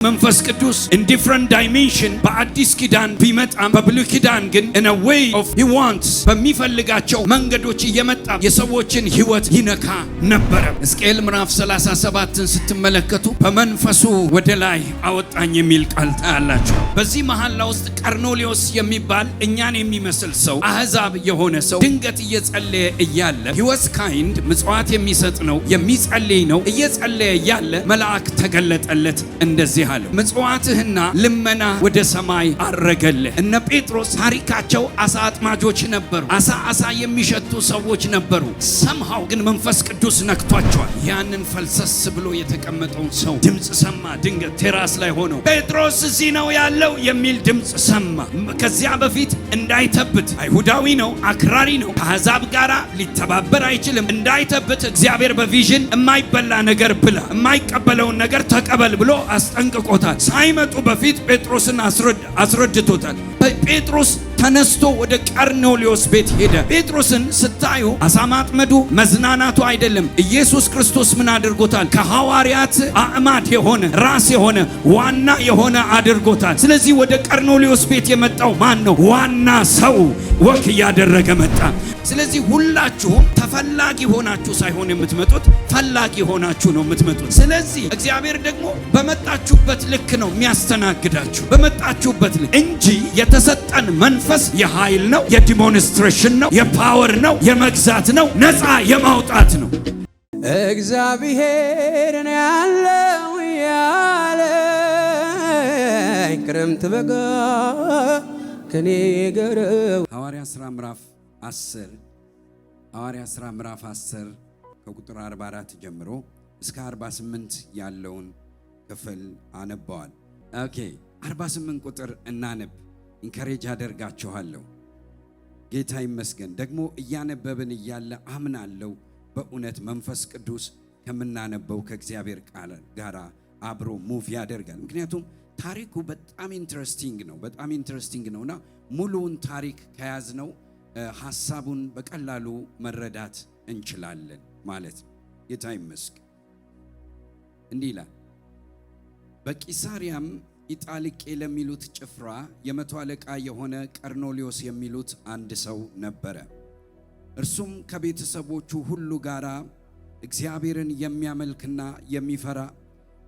መንፈስ ቅዱስ in different dimension በአዲስ ኪዳን ቢመጣም በብሉይ ኪዳን ግን in a way of he wants በሚፈልጋቸው መንገዶች እየመጣ የሰዎችን ሕይወት ይነካ ነበረ። ሕዝቅኤል ምዕራፍ 37ን ስትመለከቱ በመንፈሱ ወደ ላይ አወጣኝ የሚል ቃል ታያላችሁ። በዚህ መሐላ ውስጥ ቀርኔሌዎስ የሚባል እኛን የሚመስል ሰው አሕዛብ የሆነ ሰው ድንገት እየጸለየ እያለ he was kind ምጽዋት የሚሰጥ ነው የሚጸልይ ነው። እየጸለየ እያለ መልአክ ተገለጠለት እንደዚህ ምጽዋትህና ልመና ወደ ሰማይ አረገልህ። እነ ጴጥሮስ ታሪካቸው አሳ አጥማጆች ነበሩ። አሳ የሚሸቱ ሰዎች ነበሩ። ሰምሃው ግን መንፈስ ቅዱስ ነክቷቸዋል። ያንን ፈልሰስ ብሎ የተቀመጠውን ሰው ድምፅ ሰማ። ድንገት ቴራስ ላይ ሆኖ ጴጥሮስ እዚህ ነው ያለው የሚል ድምፅ ሰማ። ከዚያ በፊት እንዳይተብት አይሁዳዊ ነው፣ አክራሪ ነው፣ ከአሕዛብ ጋር ሊተባበር አይችልም። እንዳይተብት እግዚአብሔር በቪዥን የማይበላ ነገር ብላ የማይቀበለውን ነገር ተቀበል ብሎ አስጠንቅቆታል። ሳይመጡ በፊት ጴጥሮስን አስረድቶታል። ጴጥሮስ ተነስቶ ወደ ቀርኔሌዎስ ቤት ሄደ። ጴጥሮስን ስታዩ አሳ ማጥመዱ መዝናናቱ አይደለም። ኢየሱስ ክርስቶስ ምን አድርጎታል? ከሐዋርያት አዕማድ የሆነ ራስ የሆነ ዋና የሆነ አድርጎታል። ስለዚህ ወደ ቀርኔሌዎስ ቤት የመጣው ማን ነው? ዋና ሰው ወክ እያደረገ መጣ። ስለዚህ ሁላችሁም ተፈላጊ ሆናችሁ ሳይሆን የምትመጡት ፈላጊ ሆናችሁ ነው የምትመጡት። ስለዚህ እግዚአብሔር ደግሞ በመጣችሁበት ልክ ነው የሚያስተናግዳችሁ፣ በመጣችሁበት ልክ እንጂ የተሰጠን መንፈስ የኃይል ነው፣ የዲሞንስትሬሽን ነው፣ የፓወር ነው፣ የመግዛት ነው፣ ነፃ የማውጣት ነው። እግዚአብሔር ነው ያለው ያለ ክረምት በጋ ከኔ ገረው ሐዋርያ ሥራ ምዕራፍ 10 ከቁጥር 44 ጀምሮ እስከ 48 ያለውን ክፍል አነባዋል። ኦኬ 48 ቁጥር እናነብ። ኢንከሬጅ አደርጋችኋለሁ። ጌታ ይመስገን። ደግሞ እያነበብን እያለ አምናለሁ በእውነት መንፈስ ቅዱስ ከምናነበው ከእግዚአብሔር ቃል ጋር አብሮ ሙቭ ያደርጋል። ምክንያቱም ታሪኩ በጣም ኢንትረስቲንግ ነውና ሙሉውን ታሪክ ከያዝነው ሐሳቡን በቀላሉ መረዳት እንችላለን ማለት ነው። ጌታ ይመስገን። እንዲህ ይላል። በቂሳሪያም ኢጣሊቄ ለሚሉት ጭፍራ የመቶ አለቃ የሆነ ቀርኔሌዎስ የሚሉት አንድ ሰው ነበረ። እርሱም ከቤተሰቦቹ ሁሉ ጋር እግዚአብሔርን የሚያመልክና የሚፈራ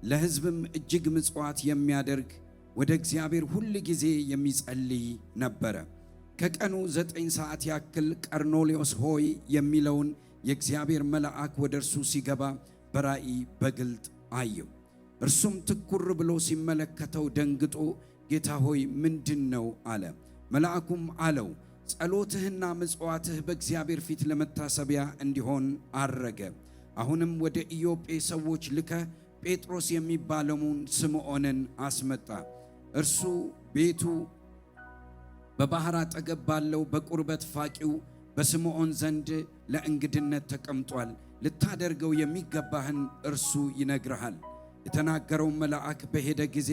ለሕዝብም እጅግ ምጽዋት የሚያደርግ ወደ እግዚአብሔር ሁል ጊዜ የሚጸልይ ነበረ። ከቀኑ 9 ሰዓት ያክል ቀርኔሌዎስ ሆይ የሚለውን የእግዚአብሔር መልአክ ወደ እርሱ ሲገባ በራእይ በግልጥ አየው። እርሱም ትኩር ብሎ ሲመለከተው ደንግጦ ጌታ ሆይ ምንድን ነው አለ። መልአኩም አለው ጸሎትህና ምጽዋትህ በእግዚአብሔር ፊት ለመታሰቢያ እንዲሆን አረገ። አሁንም ወደ ኢዮጴ ሰዎች ልከህ ጴጥሮስ የሚባለውን ስምዖንን አስመጣ። እርሱ ቤቱ በባህር አጠገብ ባለው በቁርበት ፋቂው በስምዖን ዘንድ ለእንግድነት ተቀምጧል። ልታደርገው የሚገባህን እርሱ ይነግርሃል። የተናገረው መልአክ በሄደ ጊዜ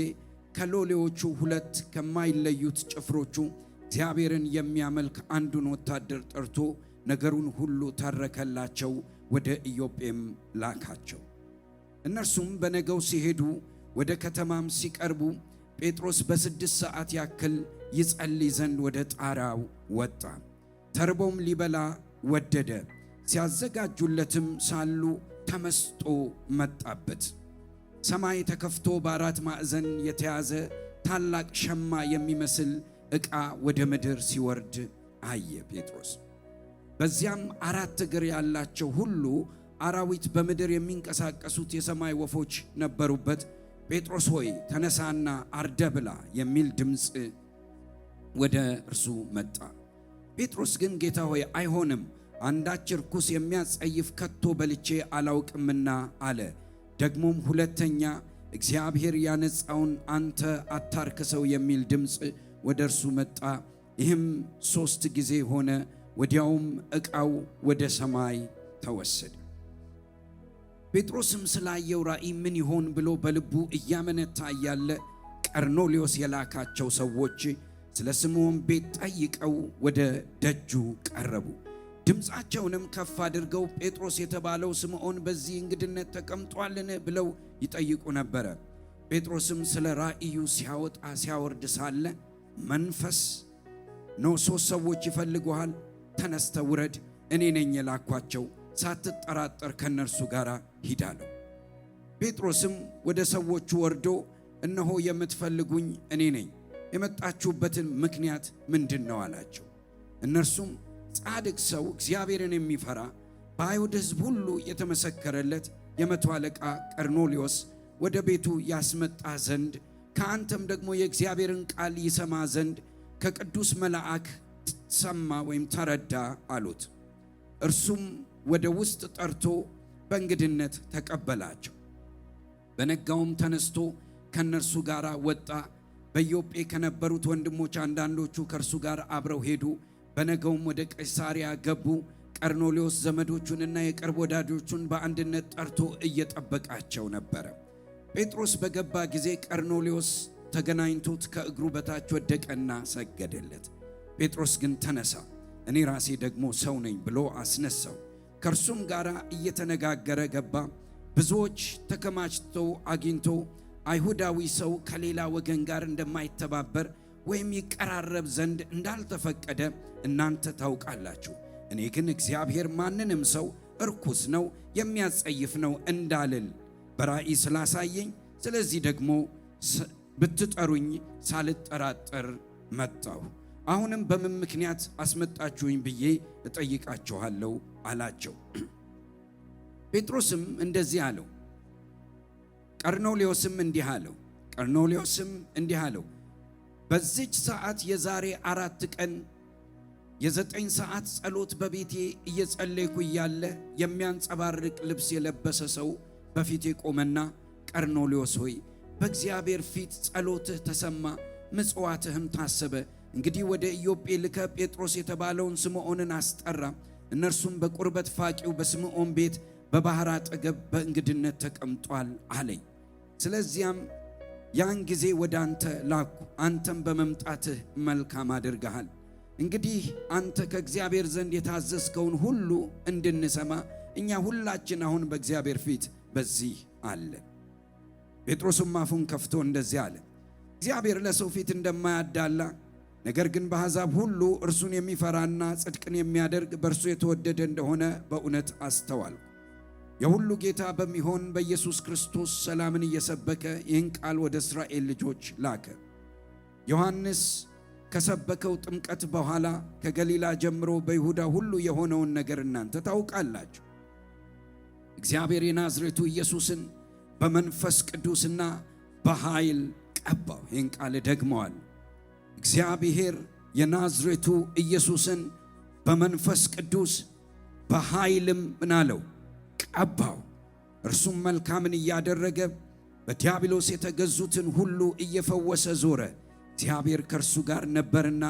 ከሎሌዎቹ 2 ከማይለዩት ጭፍሮቹ እግዚአብሔርን የሚያመልክ አንዱን ወታደር ጠርቶ ነገሩን ሁሉ ተረከላቸው። ወደ ኢዮጴም ላካቸው። እነርሱም በነገው ሲሄዱ ወደ ከተማም ሲቀርቡ ጴጥሮስ በ6 ሰዓት ያክል ይጸልይ ዘንድ ወደ ጣራው ወጣ። ተርቦም ሊበላ ወደደ። ሲያዘጋጁለትም ሳሉ ተመስጦ መጣበት። ሰማይ ተከፍቶ በአራት ማዕዘን የተያዘ ታላቅ ሸማ የሚመስል ዕቃ ወደ ምድር ሲወርድ አየ ጴጥሮስ። በዚያም 4 እግር ያላቸው ሁሉ አራዊት በምድር የሚንቀሳቀሱት የሰማይ ወፎች ነበሩበት። ጴጥሮስ ሆይ ተነሳና አርደ ብላ የሚል ድምፅ ወደ እርሱ መጣ። ጴጥሮስ ግን ጌታ ሆይ አይሆንም፣ አንዳች ርኩስ የሚያጸይፍ ከቶ በልቼ አላውቅምና አለ። ደግሞም ሁለተኛ እግዚአብሔር ያነጻውን አንተ አታርክሰው የሚል ድምፅ ወደ እርሱ መጣ። ይህም 3 ጊዜ ሆነ። ወዲያውም ዕቃው ወደ ሰማይ ተወሰደ። ጴጥሮስም ስላየው ራእይ ምን ይሆን ብሎ በልቡ እያመነታ እያለ ቀርኔሌዎስ የላካቸው ሰዎች ስለ ስምዖን ቤት ጠይቀው ወደ ደጁ ቀረቡ። ድምፃቸውንም ከፍ አድርገው ጴጥሮስ የተባለው ስምዖን በዚህ እንግድነት ተቀምጧልን ብለው ይጠይቁ ነበረ። ጴጥሮስም ስለ ራእዩ ሲያወጣ ሲያወርድ ሳለ መንፈስ ነው 3 ሰዎች ይፈልጉሃል፣ ተነስተ ውረድ፣ እኔ ነኝ የላኳቸው፣ ሳትጠራጠር ከነርሱ ጋር ሂድ አለው። ጴጥሮስም ወደ ሰዎቹ ወርዶ እነሆ የምትፈልጉኝ እኔ ነኝ፣ የመጣችሁበትን ምክንያት ምንድነው አላቸው። እነርሱም ጻድቅ ሰው እግዚአብሔርን የሚፈራ በአይሁድ ሕዝብ ሁሉ የተመሰከረለት የመቶ አለቃ ቀርኔሌዎስ ወደ ቤቱ ያስመጣ ዘንድ ከአንተም ደግሞ የእግዚአብሔርን ቃል ይሰማ ዘንድ ከቅዱስ መልአክ ሰማ ወይም ተረዳ አሉት። እርሱም ወደ ውስጥ ጠርቶ በእንግድነት ተቀበላቸው። በነጋውም ተነስቶ ከነርሱ ጋር ወጣ። በኢዮጴ ከነበሩት ወንድሞች አንዳንዶቹ ከእርሱ ጋር አብረው ሄዱ። በነገውም ወደ ቂሳርያ ገቡ። ቀርኔሌዎስ ዘመዶቹንና የቅርብ ወዳጆቹን በአንድነት ጠርቶ እየጠበቃቸው ነበረ። ጴጥሮስ በገባ ጊዜ ቀርኔሌዎስ ተገናኝቶት ከእግሩ በታች ወደቀና ሰገደለት። ጴጥሮስ ግን ተነሳ፣ እኔ ራሴ ደግሞ ሰው ነኝ ብሎ አስነሳው። ከእርሱም ጋር እየተነጋገረ ገባ። ብዙዎች ተከማችተው አግኝቶ አይሁዳዊ ሰው ከሌላ ወገን ጋር እንደማይተባበር ወይም ይቀራረብ ዘንድ እንዳልተፈቀደ እናንተ ታውቃላችሁ። እኔ ግን እግዚአብሔር ማንንም ሰው እርኩስ ነው የሚያጸይፍ ነው እንዳልል በራእይ ስላሳየኝ፣ ስለዚህ ደግሞ ብትጠሩኝ ሳልጠራጠር መጣሁ። አሁንም በምን ምክንያት አስመጣችሁኝ ብዬ እጠይቃችኋለሁ አላቸው። ጴጥሮስም እንደዚህ አለው። ቀርኔሌዎስም እንዲህ አለው፣ በዚች ሰዓት የዛሬ 4 ቀን የ9 ሰዓት ጸሎት በቤቴ እየጸለይኩ እያለ የሚያንጸባርቅ ልብስ የለበሰ ሰው በፊቴ ቆመና ቀርኔሌዎስ ሆይ በእግዚአብሔር ፊት ጸሎትህ ተሰማ፣ ምጽዋትህም ታሰበ። እንግዲህ ወደ ኢዮጴ ልከ ጴጥሮስ የተባለውን ስምዖንን አስጠራ። እነርሱም በቁርበት ፋቂው በስምዖን ቤት በባሕር አጠገብ በእንግድነት ተቀምጧል አለኝ። ስለዚያም ያን ጊዜ ወደ አንተ ላኩ፣ አንተም በመምጣትህ መልካም አድርገሃል። እንግዲህ አንተ ከእግዚአብሔር ዘንድ የታዘዝከውን ሁሉ እንድንሰማ እኛ ሁላችን አሁን በእግዚአብሔር ፊት በዚህ አለን። ጴጥሮስም አፉን ከፍቶ እንደዚህ አለ፣ እግዚአብሔር ለሰው ፊት እንደማያዳላ ነገር ግን በአሕዛብ ሁሉ እርሱን የሚፈራና ጽድቅን የሚያደርግ በእርሱ የተወደደ እንደሆነ በእውነት አስተዋልኩ። የሁሉ ጌታ በሚሆን በኢየሱስ ክርስቶስ ሰላምን እየሰበከ ይህን ቃል ወደ እስራኤል ልጆች ላከ። ዮሐንስ ከሰበከው ጥምቀት በኋላ ከገሊላ ጀምሮ በይሁዳ ሁሉ የሆነውን ነገር እናንተ ታውቃላችሁ። እግዚአብሔር የናዝሬቱ ኢየሱስን በመንፈስ ቅዱስና በኃይል ቀባው። ይህን ቃል ደግመዋል። እግዚአብሔር የናዝሬቱ ኢየሱስን በመንፈስ ቅዱስ በኃይልም ምናለው ቀባው። እርሱም መልካምን እያደረገ በዲያብሎስ የተገዙትን ሁሉ እየፈወሰ ዞረ። እግዚአብሔር ከእርሱ ጋር ነበርና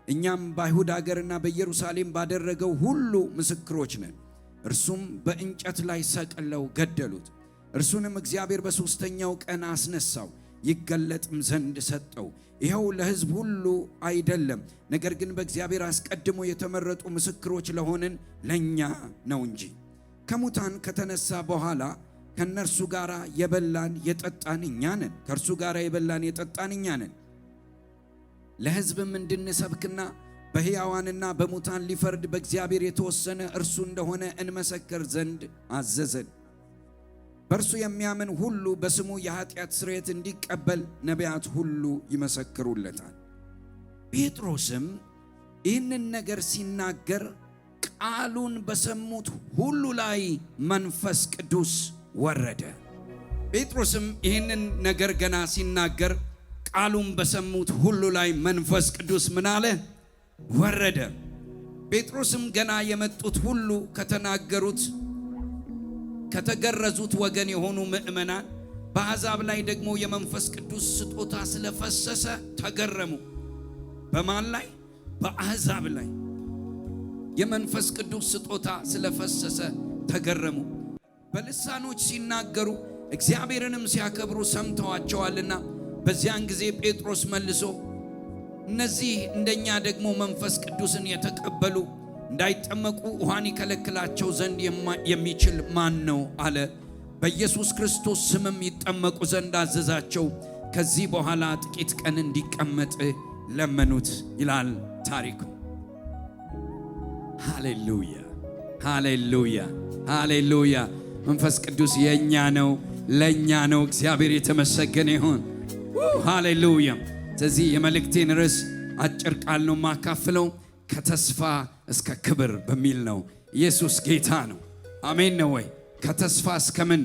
እኛም በአይሁድ አገርና በኢየሩሳሌም ባደረገው ሁሉ ምስክሮች ነን። እርሱም በእንጨት ላይ ሰቅለው ገደሉት። እርሱንም እግዚአብሔር በሦስተኛው ቀን አስነሳው፣ ይገለጥም ዘንድ ሰጠው። ይኸው ለሕዝብ ሁሉ አይደለም፣ ነገር ግን በእግዚአብሔር አስቀድሞ የተመረጡ ምስክሮች ለሆንን ለእኛ ነው እንጂ። ከሙታን ከተነሳ በኋላ ከእነርሱ ጋር የበላን የጠጣን እኛ ነን። ከእርሱ ጋር የበላን የጠጣን እኛ ነን። ለሕዝብም እንድንሰብክና በሕያዋንና በሙታን ሊፈርድ በእግዚአብሔር የተወሰነ እርሱ እንደሆነ እንመሰክር ዘንድ አዘዘን። በእርሱ የሚያምን ሁሉ በስሙ የኃጢአት ስርየት እንዲቀበል ነቢያት ሁሉ ይመሰክሩለታል። ጴጥሮስም ይህንን ነገር ሲናገር ቃሉን በሰሙት ሁሉ ላይ መንፈስ ቅዱስ ወረደ። ጴጥሮስም ይህንን ነገር ገና ሲናገር ቃሉን በሰሙት ሁሉ ላይ መንፈስ ቅዱስ ምን አለ? ወረደ። ጴጥሮስም ገና የመጡት ሁሉ ከተናገሩት ከተገረዙት ወገን የሆኑ ምእመናን በአሕዛብ ላይ ደግሞ የመንፈስ ቅዱስ ስጦታ ስለፈሰሰ ተገረሙ። በማን ላይ? በአሕዛብ ላይ የመንፈስ ቅዱስ ስጦታ ስለፈሰሰ ተገረሙ። በልሳኖች ሲናገሩ እግዚአብሔርንም ሲያከብሩ ሰምተዋቸዋልና። በዚያን ጊዜ ጴጥሮስ መልሶ እነዚህ እንደኛ ደግሞ መንፈስ ቅዱስን የተቀበሉ እንዳይጠመቁ ውሃን ይከለክላቸው ዘንድ የሚችል ማን ነው አለ። በኢየሱስ ክርስቶስ ስምም ይጠመቁ ዘንድ አዘዛቸው። ከዚህ በኋላ ጥቂት ቀን እንዲቀመጥ ለመኑት ይላል ታሪኩ። ሃሌሉያ ሃሌሉያ ሃሌሉያ። መንፈስ ቅዱስ የኛ ነው፣ ለኛ ነው። እግዚአብሔር የተመሰገነ ይሁን። ሃሌሉያ። ስለዚህ የመልእክቴን ርዕስ አጭር ቃል ነው ማካፍለው፣ ከተስፋ እስከ ክብር በሚል ነው። ኢየሱስ ጌታ ነው። አሜን ነው ወይ? ከተስፋ እስከ ምን?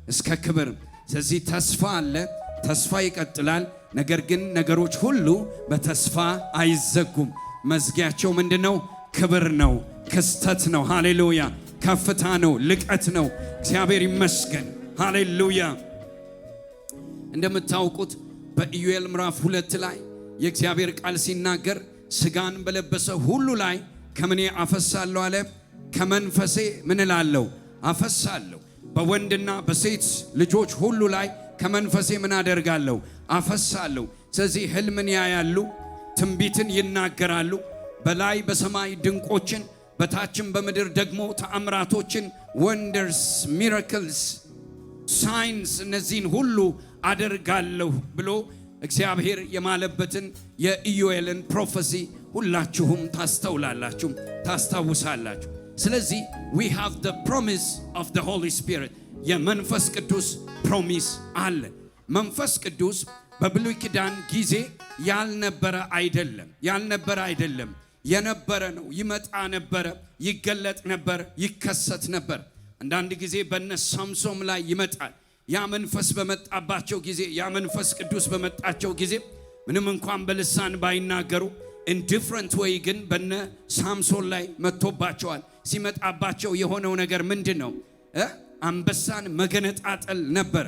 እስከ ክብር። ስለዚህ ተስፋ አለ፣ ተስፋ ይቀጥላል። ነገር ግን ነገሮች ሁሉ በተስፋ አይዘጉም። መዝጊያቸው ምንድነው? ክብር ነው፣ ክስተት ነው። ሃሌሉያ። ከፍታ ነው፣ ልቀት ነው። እግዚአብሔር ይመስገን። ሃሌሉያ። እንደምታውቁት በኢዩኤል ምዕራፍ 2 ላይ የእግዚአብሔር ቃል ሲናገር ስጋን በለበሰ ሁሉ ላይ ከምኔ አፈሳለሁ አለ? ከመንፈሴ ምን እላለሁ? አፈሳለሁ። በወንድና በሴት ልጆች ሁሉ ላይ ከመንፈሴ ምን አደርጋለሁ? አፈሳለሁ። ስለዚህ ሕልምን ያያሉ፣ ትንቢትን ይናገራሉ። በላይ በሰማይ ድንቆችን፣ በታችም በምድር ደግሞ ተአምራቶችን፣ ወንደርስ፣ ሚራክልስ፣ ሳይንስ፣ እነዚህን ሁሉ አደርጋለሁ ብሎ እግዚአብሔር የማለበትን የኢዩኤልን ፕሮፌሲ ሁላችሁም ታስተውላላችሁ፣ ታስታውሳላችሁ። ስለዚህ we have the promise of the Holy Spirit፣ የመንፈስ ቅዱስ ፕሮሚስ አለ። መንፈስ ቅዱስ በብሉይ ኪዳን ጊዜ ያልነበረ አይደለም፣ የነበረ ነው። ይመጣ ነበረ፣ ይገለጥ ነበር፣ ይከሰት ነበር። አንዳንድ ጊዜ በነ ሳምሶን ላይ ይመጣል። ያ መንፈስ በመጣባቸው ጊዜ፣ ያ መንፈስ ቅዱስ በመጣቸው ጊዜ ምንም እንኳን በልሳን ባይናገሩ in different way ግን በነ ሳምሶን ላይ መጥቶባቸዋል። ሲመጣባቸው የሆነው ነገር ምንድነው? አንበሳን መገነጣጠል ነበረ።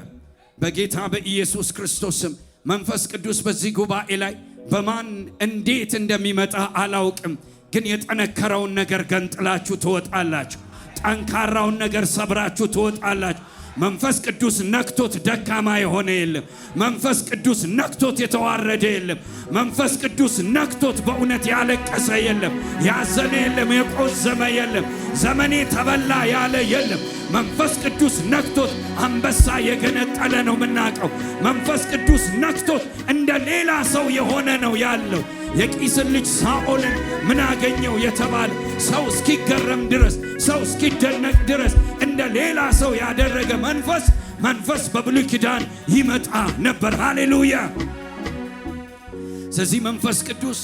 በጌታ በኢየሱስ ክርስቶስም መንፈስ ቅዱስ በዚህ ጉባኤ ላይ በማን እንዴት እንደሚመጣ አላውቅም፣ ግን የጠነከረውን ነገር ገንጥላችሁ ትወጣላችሁ። ጠንካራውን ነገር ሰብራችሁ ትወጣላችሁ። መንፈስ ቅዱስ ነክቶት ደካማ የሆነ የለም። መንፈስ ቅዱስ ነክቶት የተዋረደ የለም። መንፈስ ቅዱስ ነክቶት በእውነት ያለቀሰ የለም፣ ያዘነ የለም፣ የቆዘመ የለም፣ ዘመኔ ተበላ ያለ የለም። መንፈስ ቅዱስ ነክቶት አንበሳ የገነጠለ ነው የምናውቀው። መንፈስ ቅዱስ ነክቶት እንደ ሌላ ሰው የሆነ ነው ያለው። የቂስን ልጅ ሳኦልን ምን አገኘው የተባለ ሰው እስኪገረም ድረስ፣ ሰው እስኪደነቅ ድረስ እንደ ሌላ ሰው ያደረገ መንፈስ በብሉይ ኪዳን ይመጣ ነበር። ሃሌሉያ። ስለዚህ መንፈስ ቅዱስ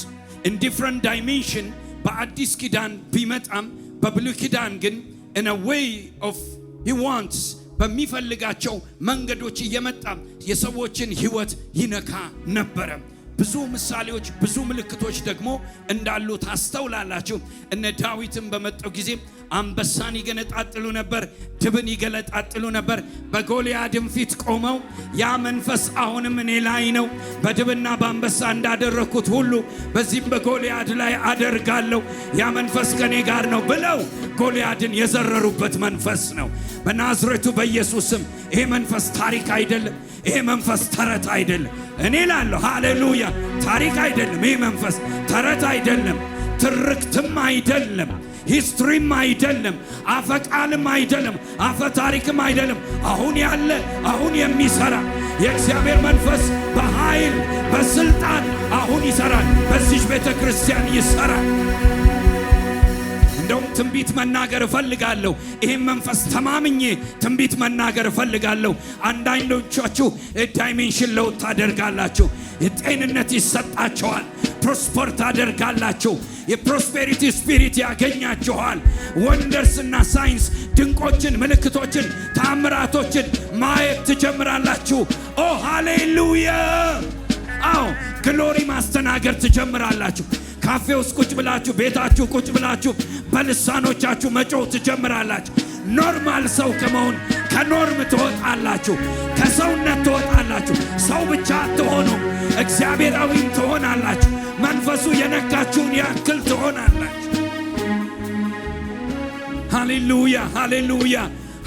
in different dimension በአዲስ ኪዳን ቢመጣም በብሉይ ኪዳን ግን in a way of he wants በሚፈልጋቸው መንገዶች እየመጣ የሰዎችን ሕይወት ይነካ ነበረ። ብዙ ምሳሌዎች፣ ብዙ ምልክቶች ደግሞ እንዳሉ ታስተውላላችሁ። እነ ዳዊትም በመጣው ጊዜ አንበሳን ይገነጣጥሉ ነበር፣ ድብን ይገለጣጥሉ ነበር። በጎልያድም ፊት ቆመው ያ መንፈስ አሁንም እኔ ላይ ነው፣ በድብና በአንበሳ እንዳደረኩት ሁሉ በዚህም በጎልያድ ላይ አደርጋለሁ፣ ያ መንፈስ ከኔ ጋር ነው ብለው ጎልያድን የዘረሩበት መንፈስ ነው። በናዝሬቱ በኢየሱስም ይሄ መንፈስ ታሪክ አይደለም። ይሄ መንፈስ ተረት አይደለም። እኔ ላለሁ ሃሌሉያ፣ ታሪክ አይደለም። ይሄ መንፈስ ተረት አይደለም፣ ትርክትም አይደለም፣ ሂስትሪም አይደለም፣ አፈ ቃልም አይደለም፣ አፈ ታሪክም አይደለም። አሁን ያለ አሁን የሚሰራ የእግዚአብሔር መንፈስ በኃይል በስልጣን አሁን ይሰራል። በዚህ ቤተ ክርስቲያን ይሰራል። እንደውም ትንቢት መናገር እፈልጋለሁ። ይሄን መንፈስ ተማምኜ ትንቢት መናገር እፈልጋለሁ። አንዳንዶቻችሁ ዳይሜንሽን ለውጥ ታደርጋላችሁ፣ የጤንነት ይሰጣችኋል፣ ፕሮስፐር ታደርጋላችሁ፣ የፕሮስፔሪቲ ስፒሪት ያገኛችኋል። ወንደርስና ሳይንስ፣ ድንቆችን፣ ምልክቶችን፣ ታምራቶችን ማየት ትጀምራላችሁ። ኦ ሃሌሉያ! አዎ ግሎሪ ማስተናገር ትጀምራላችሁ። ካፌ ውስጥ ቁጭ ብላችሁ፣ ቤታችሁ ቁጭ ብላችሁ በልሳኖቻችሁ መጮህ ትጀምራላችሁ። ኖርማል ሰው ከመሆን ከኖርም ትወጣላችሁ፣ ከሰውነት ትወጣላችሁ። ሰው ብቻ አትሆኑ፣ እግዚአብሔራዊም ትሆናላችሁ። መንፈሱ የነካችሁን ያክል ትሆናላችሁ። ሃሌሉያ ሃሌሉያ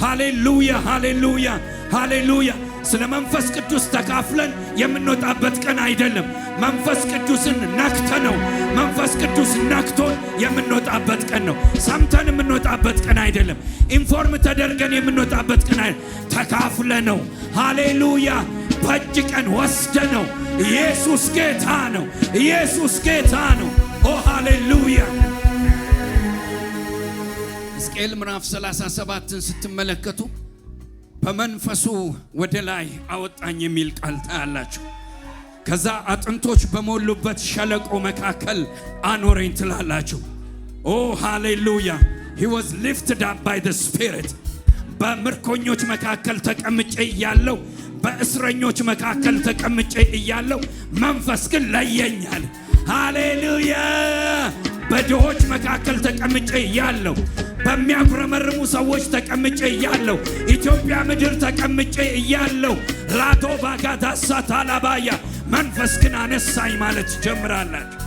ሃሌሉያ ሃሌሉያ ሃሌሉያ። ስለ መንፈስ ቅዱስ ተካፍለን የምንወጣበት ቀን አይደለም። መንፈስ ቅዱስን ነክተነው መንፈስ ቅዱስ ነክቶን የምንወጣበት ቀን ነው። ሰምተን የምንወጣበት ቀን አይደለም። ኢንፎርም ተደርገን የምንወጣበት ቀን አይደለም። ተካፍለነው ሃሌሉያ በእጅ ቀን ወስደነው ኢየሱስ ጌታ ነው። ኢየሱስ ጌታ ነው። ኦ ሃሌሉያ። ሕዝቅኤል ምዕራፍ 37ን ስትመለከቱ በመንፈሱ ወደ ላይ አወጣኝ የሚል ቃል ታያላችሁ። ከዛ አጥንቶች በሞሉበት ሸለቆ መካከል አኖረኝ ትላላችሁ። ኦ ሃሌሉያ። he was lifted up by the spirit። በምርኮኞች መካከል ተቀምጬ እያለሁ በእስረኞች መካከል ተቀምጬ እያለሁ መንፈስ ግን ለየኛል። ሃሌሉያ። በድሆች መካከል ተቀምጬ እያለሁ በሚያጉረመርሙ ሰዎች ተቀምጬ እያለሁ ኢትዮጵያ ምድር ተቀምጬ እያለሁ ራቶ ባጋዳሳ ታላባያ መንፈስ ግን አነሳኝ ማለት ጀምራላችሁ።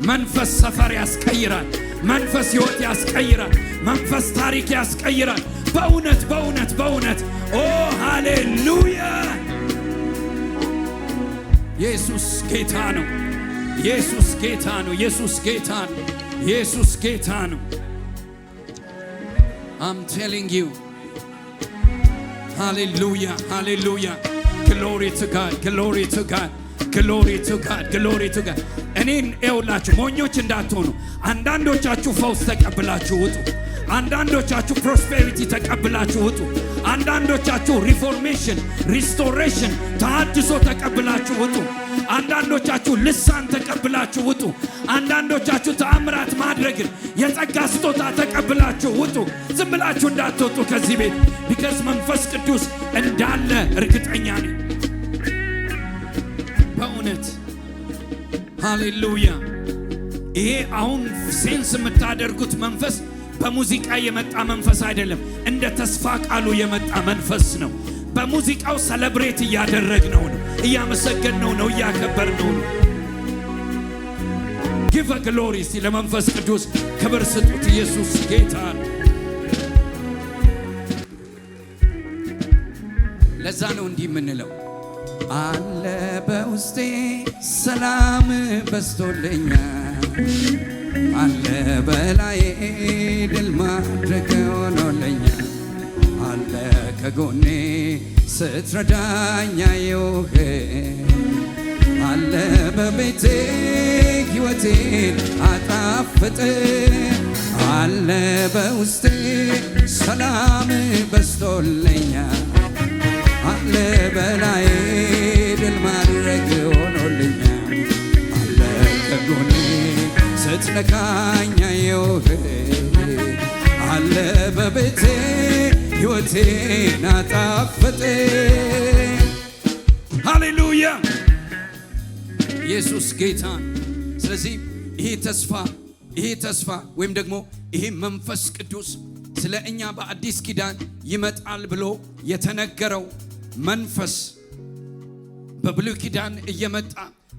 መንፈስ ሰፈር ያስቀይራል። መንፈስ ሕይወት ያስቀይራል። መንፈስ ታሪክ ያስቀይራል። በእውነት በእውነት በእውነት ኦ ሃሌሉያ። ኢየሱስ ጌታ ነው። ኢየሱስ ጌታ ነው። ኢየሱስ ጌታ ነው። ኢየሱስ ጌታ ነው። I'm telling you ሃሌሉያ ሃሌሉያ። Glory to God, glory to God, glory to God, glory to God። እኔን ኤውላችሁ ሞኞች እንዳትሆኑ። አንዳንዶቻችሁ ፈውስ ተቀብላችሁ ውጡ። አንዳንዶቻችሁ ፕሮስፔሪቲ ተቀብላችሁ ውጡ። አንዳንዶቻችሁ ሪፎርሜሽን፣ ሪስቶሬሽን፣ ተሐድሶ ተቀብላችሁ ውጡ። አንዳንዶቻችሁ ልሳን ተቀብላችሁ ውጡ። አንዳንዶቻችሁ ተአምራት ማድረግን የጸጋ ስጦታ ተቀብላችሁ ውጡ። ዝም ብላችሁ እንዳትወጡ ከዚህ ቤት ቢካዝ መንፈስ ቅዱስ እንዳለ እርግጠኛ ነኝ በእውነት ሃሌሉያ። ይሄ አሁን ሴንስ የምታደርጉት መንፈስ በሙዚቃ የመጣ መንፈስ አይደለም። እንደ ተስፋ ቃሉ የመጣ መንፈስ ነው። በሙዚቃው ሰለብሬት እያደረግነው ነው፣ እያመሰገንነው ነው፣ እያከበርነው ነው። ጊቭ ግሎሪ እስቲ ለመንፈስ ቅዱስ ክብር ስጡት። ኢየሱስ ጌታ ነው። ለዛ ነው እንዲህ የምንለው አለ በውስጤ ሰላም በስቶልኛል፣ አለ በላዬ ድል ማድረግ ሆኖልኛል፣ አለ ከጎኔ ስትረዳኝ አየሁህ፣ አለ በቤቴ ሕይወቴን አጣፍጥ፣ አለ በውስጤ ሰላም በስቶልኛል፣ አለ በላዬ ድል ማድረግ ሆኖልኛል፣ አለ ከጎኔ ስትነካኝ አየሁህ፣ አለ በቤቴ ሕይወቴን አጣፈጠ። ሃሌሉያ ኢየሱስ ጌታ። ስለዚህ ይሄ ተስፋ ወይም ደግሞ ይሄ መንፈስ ቅዱስ ስለ እኛ በአዲስ ኪዳን ይመጣል ብሎ የተነገረው መንፈስ በብሉይ ኪዳን እየመጣ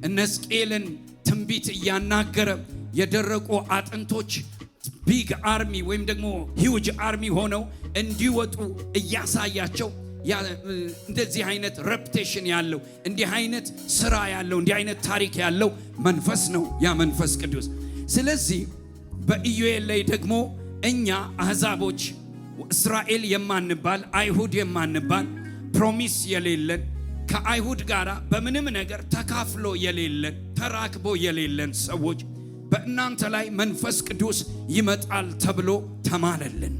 እነ ሕዝቅኤልን ትንቢት እያናገረ የደረቁ አጥንቶች ቢግ አርሚ ወይም ደግሞ ሂውጅ አርሚ ሆነው እንዲወጡ እያሳያቸው እንደዚህ አይነት ሬፑቴሽን ያለው እንዲህ አይነት ስራ ያለው እንዲህ አይነት ታሪክ ያለው መንፈስ ነው ያ መንፈስ ቅዱስ። ስለዚህ በኢዩኤል ላይ ደግሞ እኛ አሕዛቦች እስራኤል የማንባል አይሁድ የማንባል ፕሮሚስ የሌለን ከአይሁድ ጋር በምንም ነገር ተካፍሎ የሌለን ተራክቦ የሌለን ሰዎች በእናንተ ላይ መንፈስ ቅዱስ ይመጣል ተብሎ ተማለልን።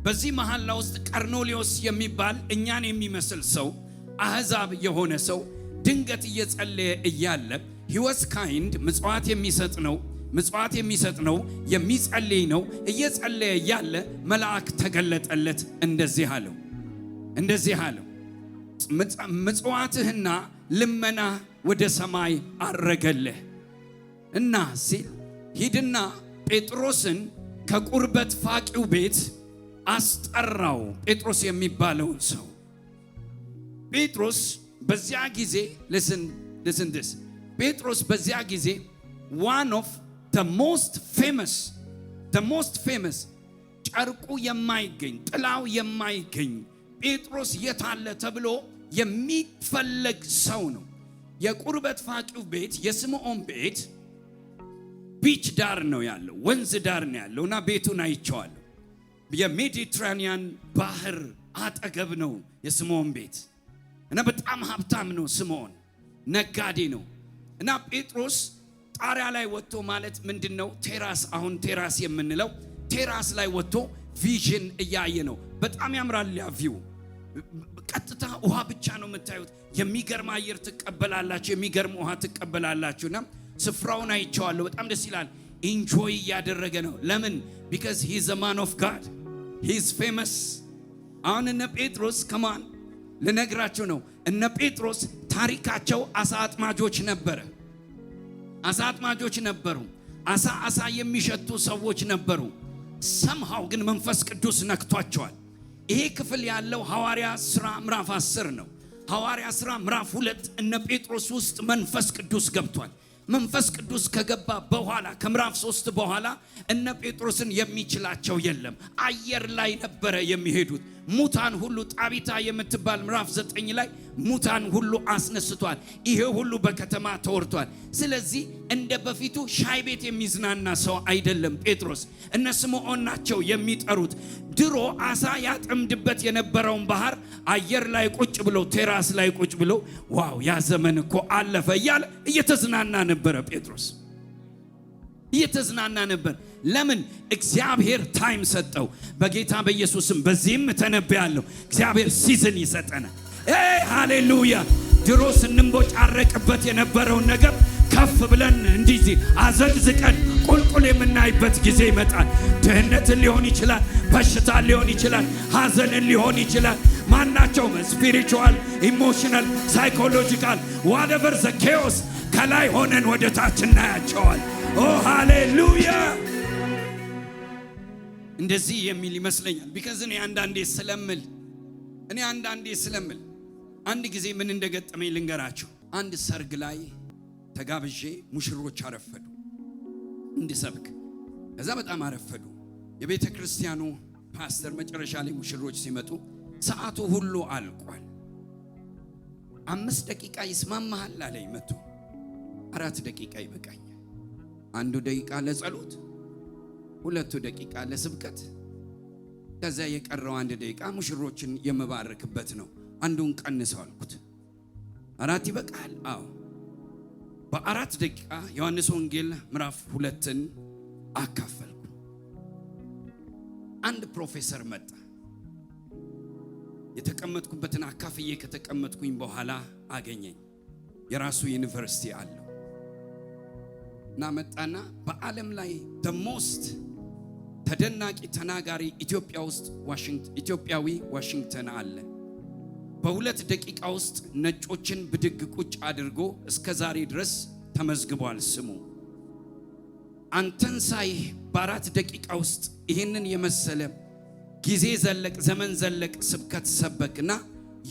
በዚህ መሐላ ውስጥ ቀርኔሌዎስ የሚባል እኛን የሚመስል ሰው አሕዛብ የሆነ ሰው ድንገት እየጸለየ እያለ ሕይወት ካይንድ ምጽዋት የሚሰጥ ነው የሚጸልይ ነው። እየጸለየ እያለ መልአክ ተገለጠለት። እንደዚህ አለው ምጽዋትህና ልመና ወደ ሰማይ አረገልህ እና ሲል ሂድና ጴጥሮስን ከቁርበት ፋቂው ቤት አስጠራው። ጴጥሮስ የሚባለውን ሰው ጴጥሮስ በዚያ ጊዜ listen this ጴጥሮስ በዚያ ጊዜ one of the most famous ጨርቁ የማይገኝ ጥላው የማይገኝ ጴጥሮስ የታለ ተብሎ የሚፈለግ ሰው ነው። የቁርበት ፋቂው ቤት የስምዖን ቤት ቢች ዳር ነው ያለው፣ ወንዝ ዳር ነው ያለውና ቤቱን አይቼዋለሁ። የሜዲትራኒያን ባህር አጠገብ ነው የስምዖን ቤት እና በጣም ሀብታም ነው ስምዖን፣ ነጋዴ ነው። እና ጴጥሮስ ጣሪያ ላይ ወጥቶ ማለት ምንድነው ቴራስ፣ አሁን ቴራስ የምንለው ቴራስ ላይ ወጥቶ ቪዥን እያየ ነው። በጣም ያምራል ያ ቪው። ቀጥታ ውሃ ብቻ ነው የምታዩት። የሚገርም አየር ትቀበላላችሁ፣ የሚገርም ውሃ ትቀበላላችሁና ስፍራውን አይቼዋለሁ። በጣም ደስ ይላል። ኢንጆይ እያደረገ ነው። ለምን? because he is a man of God, he is famous። አሁን እነ ጴጥሮስ ከማን ልነግራችሁ ነው። እነ ጴጥሮስ ታሪካቸው አሳ አጥማጆች ነበረ። አሳ አጥማጆች ነበሩ። አሳ የሚሸቱ ሰዎች ነበሩ። ሰምሃው ግን መንፈስ ቅዱስ ነክቷቸዋል። ይሄ ክፍል ያለው ሐዋርያ ሥራ ምዕራፍ 10 ነው። ሐዋርያ ሥራ ምዕራፍ 2 እነ ጴጥሮስ ውስጥ መንፈስ ቅዱስ ገብቷል። መንፈስ ቅዱስ ከገባ በኋላ ከምዕራፍ 3 በኋላ እነ ጴጥሮስን የሚችላቸው የለም። አየር ላይ ነበረ የሚሄዱት። ሙታን ሁሉ ጣቢታ የምትባል ምዕራፍ 9 ላይ ሙታን ሁሉ አስነስቷል። ይሄ ሁሉ በከተማ ተወርቷል። ስለዚህ እንደ በፊቱ ሻይ ቤት የሚዝናና ሰው አይደለም ጴጥሮስ። እነ ስምዖን ናቸው የሚጠሩት። ድሮ አሳ ያጠምድበት የነበረውን ባህር አየር ላይ ቁጭ ብሎ ቴራስ ላይ ቁጭ ብሎ ዋው ያ ዘመን እኮ አለፈ እያለ እየተዝናና ነበረ ጴጥሮስ፣ እየተዝናና ነበር። ለምን? እግዚአብሔር ታይም ሰጠው። በጌታ በኢየሱስም በዚህም ተነብያለሁ። እግዚአብሔር ሲዝን ይሰጠናል። ሃሌሉያ። ድሮ ስንቦጫረቅበት የነበረውን ነገር ከፍ ብለን እንዲህ አዘግዝቀን ቁልቁል የምናይበት ጊዜ ይመጣል። ድህነትን ሊሆን ይችላል፣ በሽታን ሊሆን ይችላል፣ ሐዘንን ሊሆን ይችላል። ማናቸውም ስፒሪቹዋል፣ ኢሞሽናል፣ ሳይኮሎጂካል whatever the chaos ከላይ ሆነን ወደ ታች እናያቸዋል። ኦ ሃሌሉያ። እንደዚህ የሚል ይመስለኛል። ቢካዝ እኔ አንዳንዴ ስለምል አንድ ጊዜ ምን እንደገጠመኝ ልንገራችሁ። አንድ ሰርግ ላይ ተጋብዤ ሙሽሮች አረፈዱ እንድሰብክ። ከዛ በጣም አረፈዱ። የቤተ ክርስቲያኑ ፓስተር መጨረሻ ላይ ሙሽሮች ሲመጡ ሰዓቱ ሁሉ አልቋል። 5 ደቂቃ ይስማማሃል አለኝ። መጥቶ 4 ደቂቃ ይበቃኛል። 1 ደቂቃ ለጸሎት፣ 2 ደቂቃ ለስብከት፣ ከዛ የቀረው 1 ደቂቃ ሙሽሮችን የመባረክበት ነው። አንዱን ቀንሰው አልኩት። 4 ይበቃል? አዎ። በ4 ደቂቃ ዮሐንስ ወንጌል ምዕራፍ 2ን አካፈልኩ። አንድ ፕሮፌሰር መጣ። የተቀመጥኩበትን አካፍዬ ከተቀመጥኩኝ በኋላ አገኘኝ። የራሱ ዩኒቨርሲቲ አለው እና መጣና በዓለም ላይ the most ተደናቂ ተናጋሪ ኢትዮጵያዊ ዋሽንግተን አለ። በ2 ደቂቃ ውስጥ ነጮችን ብድግ ቁጭ አድርጎ እስከ ዛሬ ድረስ ተመዝግቧል ስሙ። አንተን ሳይ በ4 ደቂቃ ውስጥ ይህንን የመሰለ ጊዜ ዘለቅ ዘመን ዘለቅ ስብከት ሰበክና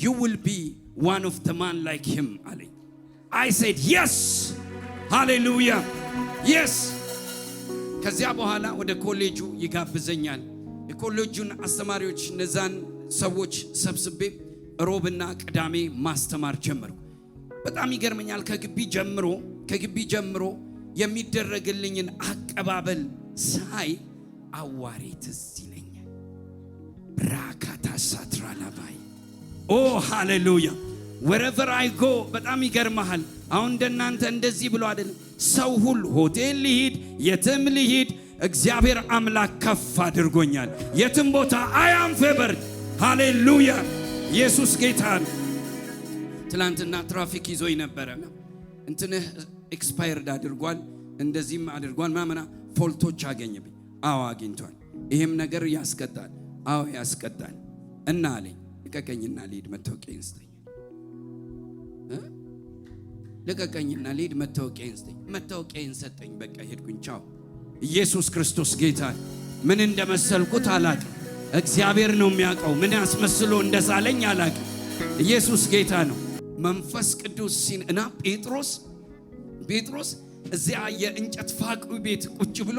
you will be one of the man like him አለኝ። I said yes, hallelujah, yes። ከዚያ በኋላ ወደ ኮሌጁ ይጋብዘኛል። የኮሌጁን አስተማሪዎች እነዛን ሰዎች ሰብስቤ ሮብና ቅዳሜ ማስተማር ጀመርኩ። በጣም ይገርመኛል። ከግቢ ጀምሮ የሚደረግልኝን አቀባበል ሳይ አዋሬ ትዝ ይለኛል። ብራካታ ሳትራላባይ ኦ ሃሌሉያ። wherever I go በጣም ይገርመሃል። አሁን እንደናንተ እንደዚህ ብሎ አይደለም። ሰው ሁሉ ሆቴል ሊሄድ የትም ሊሄድ እግዚአብሔር አምላክ ከፍ አድርጎኛል። የትም ቦታ I am favored። ሃሌሉያ። ኢየሱስ ጌታ ነው። ትላንትና ትራፊክ ይዞኝ ነበረና እንትንህ ኤክስፓየርድ አድርጓል፣ እንደዚህም አድርጓል ማመና ፎልቶች አገኘብኝ። አዎ አግኝቷል። ይሄም ነገር ያስቀጣል። አዎ ያስቀጣል። እና አለኝ ልቀቀኝና ልሂድ መታወቂያዬን ስጠኝ። ልቀቀኝና ልሂድ መታወቂያዬን ስጠኝ። መታወቂያዬን ሰጠኝ። በቃ ሄድኩኝ። ቻው። ኢየሱስ ክርስቶስ ጌታ። ምን እንደመሰልኩት አላቅም። እግዚአብሔር ነው የሚያውቀው። ምን ያስመስሎ እንደሳለኝ አላቅም። ኢየሱስ ጌታ ነው። መንፈስ ቅዱስ እና ጴጥሮስ እዚያ የእንጨት ፋቁ ቤት ቁጭ ብሎ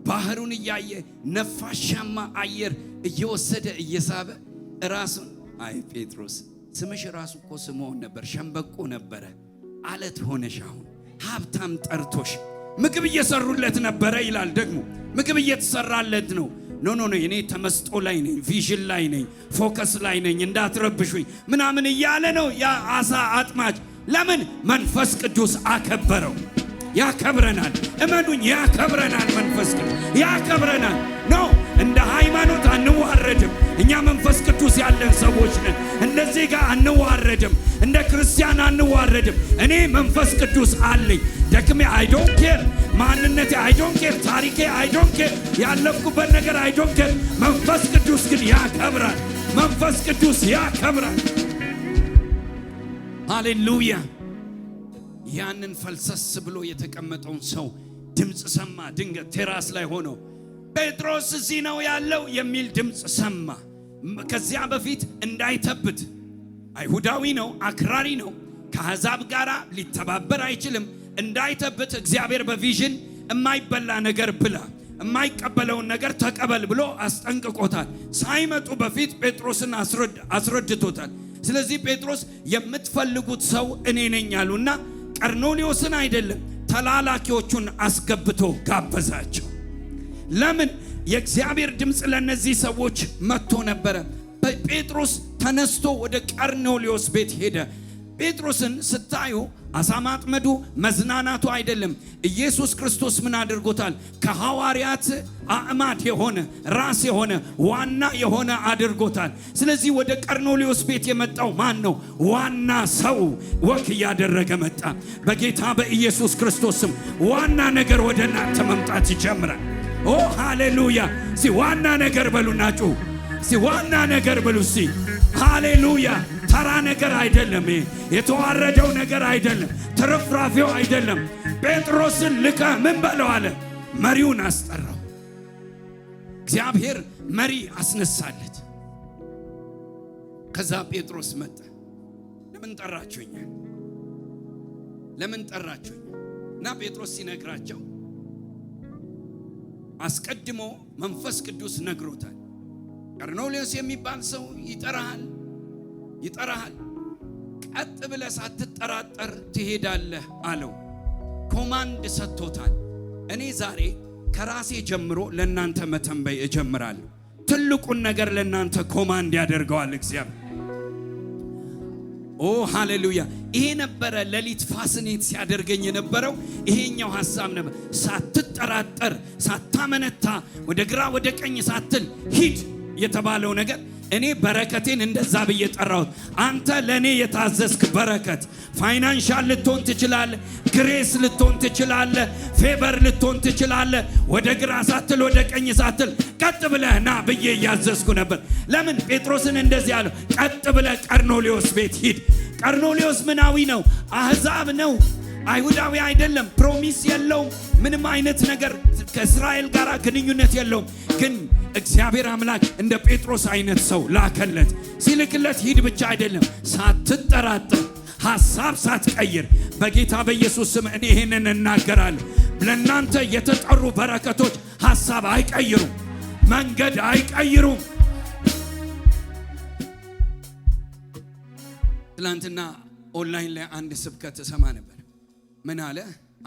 ባህሩን እያየ ነፋሻማ አየር እየወሰደ እየሳበ ራሱን አይ ጴጥሮስ ስምሽ ራሱ እኮ ስምዖን ነበር፣ ሸምበቆ ነበረ፣ አለት ሆነሽ አሁን ሀብታም ጠርቶሽ ምግብ እየሰሩለት ነበረ ይላል። ደግሞ ምግብ እየተሰራለት ነው። ኖ እኔ ተመስጦ ላይ ነኝ፣ ቪዥን ላይ ነኝ፣ ፎከስ ላይ ነኝ፣ እንዳትረብሹኝ ምናምን እያለ ነው ያ አሳ አጥማጅ። ለምን? መንፈስ ቅዱስ አከበረው። ያከብረናል፣ እመኑኝ ያከብረናል። መንፈስ ቅዱስ ያከብረናል። ኖ እንደ ሃይማኖት አንዋረድም። እኛ መንፈስ ቅዱስ ያለን ሰዎች ነን። እንደዚህ ጋር አንዋረድም፣ እንደ ክርስቲያን አንዋረድም። እኔ መንፈስ ቅዱስ አለኝ። ደክሜ አይ ዶንት ኬር፣ ማንነቴ አይ ዶንት ኬር፣ ታሪኬ አይ ዶንት ኬር፣ ያለፍኩበት ነገር አይ ዶንት ኬር። መንፈስ ቅዱስ ግን ያከብራል። መንፈስ ቅዱስ ያከብራል። ሃሌሉያ። ያንን ፈልሰስ ብሎ የተቀመጠውን ሰው ድምፅ ሰማ። ድንገት ቴራስ ላይ ሆኖ ጴጥሮስ እዚህ ነው ያለው የሚል ድምፅ ሰማ። ከዚያ በፊት እንዳይተብት፣ አይሁዳዊ ነው፣ አክራሪ ነው፣ ከአሕዛብ ጋር ሊተባበር አይችልም። እንዳይተብት እግዚአብሔር በቪዥን የማይበላ ነገር ብላ፣ የማይቀበለውን ነገር ተቀበል ብሎ አስጠንቅቆታል። ሳይመጡ በፊት ጴጥሮስን አስረድቶታል። ስለዚህ ጴጥሮስ የምትፈልጉት ሰው እኔ ነኝ አሉና ቀርኔሌዎስን አይደለም ተላላኪዎቹን አስገብቶ ጋበዛቸው። ለምን? የእግዚአብሔር ድምፅ ለነዚህ ሰዎች መጥቶ ነበረ። ጴጥሮስ ተነስቶ ወደ ቀርኔሌዎስ ቤት ሄደ። ጴጥሮስን ስታዩ አሳ ማጥመዱ መዝናናቱ አይደለም። ኢየሱስ ክርስቶስ ምን አድርጎታል? ከሐዋርያት አዕማድ የሆነ ራስ የሆነ ዋና የሆነ አድርጎታል። ስለዚህ ወደ ቀርኔሌዎስ ቤት የመጣው ማን ነው? ዋና ሰው ወክ እያደረገ መጣ። በጌታ በኢየሱስ ክርስቶስ ስም ዋና ነገር ወደ እናንተ መምጣት ይጀምራል። ኦ ሃሌሉያ! ሲ ዋና ነገር በሉና ጩ። ሲ ዋና ነገር በሉ። ሲ ሃሌሉያ! ተራ ነገር አይደለም። የተዋረደው ነገር አይደለም። ትርፍራፊው አይደለም። ጴጥሮስን ልከ ምን በለው አለ? መሪውን አስጠራው። እግዚአብሔር መሪ አስነሳለት። ከዛ ጴጥሮስ መጣ። ለምን ጠራችሁኝ? ለምን ጠራችሁኝ? እና ጴጥሮስ ሲነግራቸው አስቀድሞ መንፈስ ቅዱስ ነግሮታል። ቀርኔሌዎስ የሚባል ሰው ይጠራሃል። ቀጥ ብለህ ሳትጠራጠር ትሄዳለህ አለው። ኮማንድ ሰጥቶታል። እኔ ዛሬ ከራሴ ጀምሮ ለናንተ መተንበይ እጀምራለሁ። ትልቁን ነገር ለናንተ ኮማንድ ያደርገዋል እግዚአብሔር። ኦ ሃሌሉያ! ይሄ ነበረ ሌሊት ፋስኔት ሲያደርገኝ የነበረው ይሄኛው ሐሳብ ነበር። ሳትጠራጠር፣ ሳታመነታ፣ ወደ ግራ ወደ ቀኝ ሳትል ሂድ የተባለው ነገር እኔ በረከቴን እንደዛ ብዬ ጠራሁት። አንተ ለኔ የታዘዝክ በረከት ፋይናንሻል ልትሆን ትችላለህ፣ ግሬስ ልትሆን ትችላለህ፣ ፌቨር ልትሆን ትችላለህ። ወደ ግራ ሳትል ወደ ቀኝ ሳትል ቀጥ ብለህ ና ብዬ እያዘዝኩ ነበር። ለምን? ጴጥሮስን እንደዚህ አለው፣ ቀጥ ብለህ ቀርኔሌዎስ ቤት ሂድ። ቀርኔሌዎስ ምናዊ ነው? አሕዛብ ነው፣ አይሁዳዊ አይደለም። ፕሮሚስ የለውም፣ ምንም አይነት ነገር ከእስራኤል ጋር ግንኙነት የለውም። ግን እግዚአብሔር አምላክ እንደ ጴጥሮስ አይነት ሰው ላከለት። ሲልክለት ሂድ ብቻ አይደለም፣ ሳትጠራጠር፣ ሐሳብ ሳትቀይር። በጌታ በኢየሱስ ስም እኔ ይሄንን እናገራለሁ። ለእናንተ የተጠሩ በረከቶች ሐሳብ አይቀይሩም፣ መንገድ አይቀይሩም። ትላንትና ኦንላይን ላይ አንድ ስብከት ሰማ ነበር። ምን አለ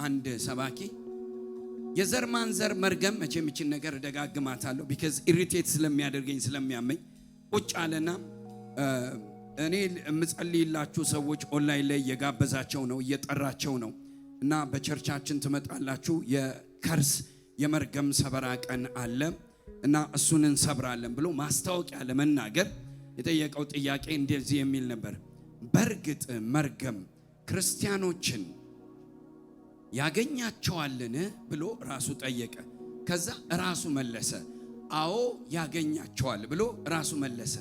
አንድ ሰባኪ? የዘር ማንዘር መርገም፣ መቼም እችን ነገር ደጋግማታለሁ ቢካዝ ኢሪቴት ስለሚያደርገኝ ስለሚያመኝ፣ ቁጭ አለና እኔ የምጸልይላችሁ ሰዎች ኦንላይን ላይ እየጋበዛቸው ነው፣ እየጠራቸው ነው እና በቸርቻችን ትመጣላችሁ። የከርስ የመርገም ሰበራ ቀን አለ እና እሱን እንሰብራለን ብሎ ማስታወቂያ ለመናገር የጠየቀው ጥያቄ እንደዚህ የሚል ነበር። በእርግጥ መርገም ክርስቲያኖችን ያገኛቸዋልን ብሎ ራሱ ጠየቀ። ከዛ ራሱ መለሰ፣ አዎ ያገኛቸዋል ብሎ ራሱ መለሰ።